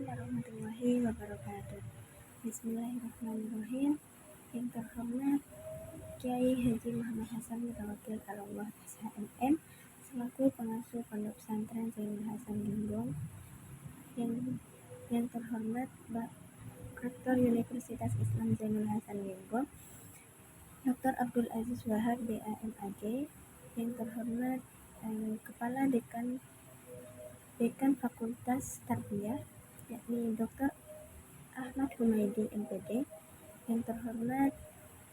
warahmatullahi wabarakatuh. Bismillahirrahmanirrahim. Yang terhormat Kiai Haji Muhammad Hasan Mutawakil Allah SHMM selaku pengasuh Pondok Pesantren Zainul Hasan Linggong. Yang terhormat Rektor Universitas Islam Zainul Hasan Linggong, Dr. Abdul Aziz Wahab BAMAG. Yang terhormat Kepala Dekan Fakultas Tarbiyah, yakni Dr. Ahmad Humaydi MPD. Yang terhormat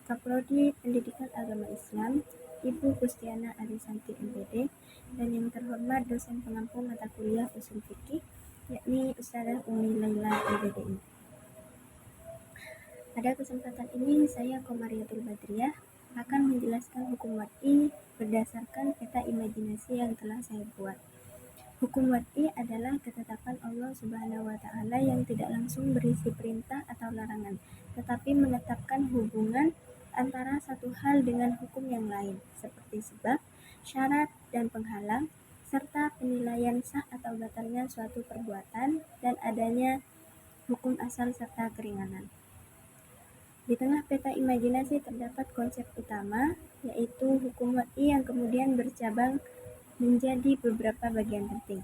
Kaprodi Pendidikan Agama Islam, Ibu Kustiana Arisanti MPD. Dan yang terhormat dosen pengampu mata kuliah Ushul Fiqih, yakni Ustadzah Umi Laila MPDI. Pada kesempatan ini saya Komariatul Badriyah akan menjelaskan hukum wad'i berdasarkan peta imajinasi yang telah saya buat. Hukum wad'i adalah ketetapan Allah Subhanahu wa Ta'ala yang tidak langsung berisi perintah atau larangan, tetapi menetapkan hubungan antara satu hal dengan hukum yang lain, seperti sebab, syarat, dan penghalang, serta penilaian sah atau batalnya suatu perbuatan dan adanya hukum asal serta keringanan. Di tengah peta imajinasi terdapat konsep utama, yaitu hukum wad'i yang kemudian bercabang menjadi beberapa bagian penting.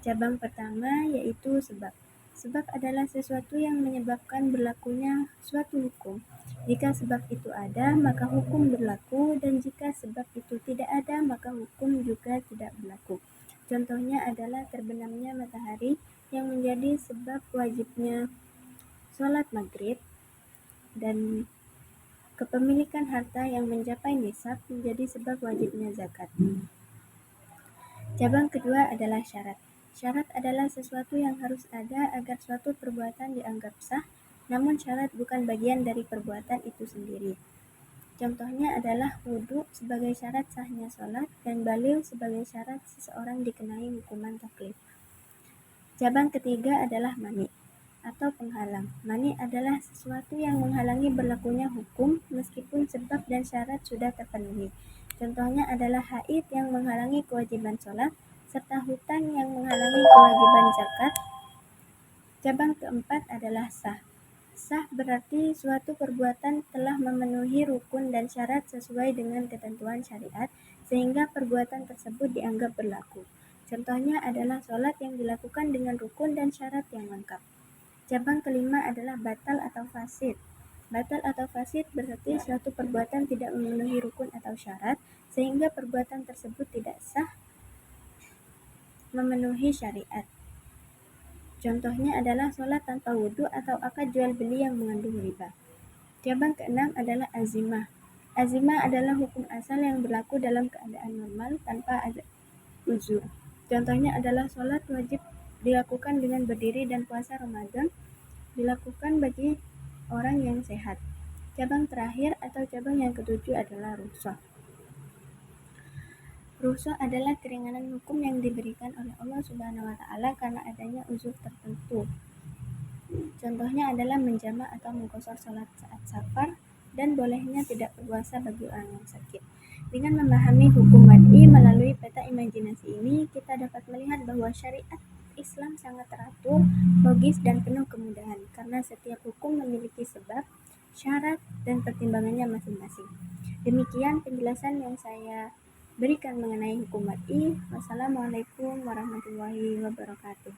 Cabang pertama yaitu sebab. Sebab adalah sesuatu yang menyebabkan berlakunya suatu hukum. Jika sebab itu ada, maka hukum berlaku, dan jika sebab itu tidak ada, maka hukum juga tidak berlaku. Contohnya adalah terbenamnya matahari yang menjadi sebab wajibnya sholat maghrib, dan kepemilikan harta yang mencapai nisab menjadi sebab wajibnya zakat. Cabang kedua adalah syarat. Syarat adalah sesuatu yang harus ada agar suatu perbuatan dianggap sah, namun syarat bukan bagian dari perbuatan itu sendiri. Contohnya adalah wudhu sebagai syarat sahnya sholat dan balil sebagai syarat seseorang dikenai hukuman taklif. Cabang ketiga adalah mani atau penghalang. Mani adalah sesuatu yang menghalangi berlakunya hukum meskipun sebab dan syarat sudah terpenuhi. Contohnya adalah haid yang menghalangi kewajiban sholat, serta hutang yang menghalangi kewajiban zakat. Cabang keempat adalah sah. Sah berarti suatu perbuatan telah memenuhi rukun dan syarat sesuai dengan ketentuan syariat, sehingga perbuatan tersebut dianggap berlaku. Contohnya adalah sholat yang dilakukan dengan rukun dan syarat yang lengkap. Cabang kelima adalah batal atau fasid. Batal atau fasid berarti suatu perbuatan tidak memenuhi rukun atau syarat, sehingga perbuatan tersebut tidak sah memenuhi syariat. Contohnya adalah sholat tanpa wudhu atau akad jual beli yang mengandung riba. Cabang keenam adalah azimah. Azimah adalah hukum asal yang berlaku dalam keadaan normal tanpa ada uzur. Contohnya adalah sholat wajib dilakukan dengan berdiri dan puasa Ramadan dilakukan bagi orang yang sehat. Cabang terakhir atau cabang yang ketujuh adalah rukhsah. Rukhsah adalah keringanan hukum yang diberikan oleh Allah Subhanahu wa Ta'ala karena adanya uzur tertentu. Contohnya adalah menjamak atau mengqashar sholat saat safar, dan bolehnya tidak berpuasa bagi orang yang sakit. Dengan memahami hukum wad'i melalui peta imajinasi ini, kita dapat melihat bahwa syariat Islam sangat teratur, logis, dan penuh kemudahan, karena setiap hukum memiliki sebab, syarat, dan pertimbangannya masing-masing. Demikian penjelasan yang saya berikan mengenai hukum wad'i. Wassalamualaikum warahmatullahi wabarakatuh.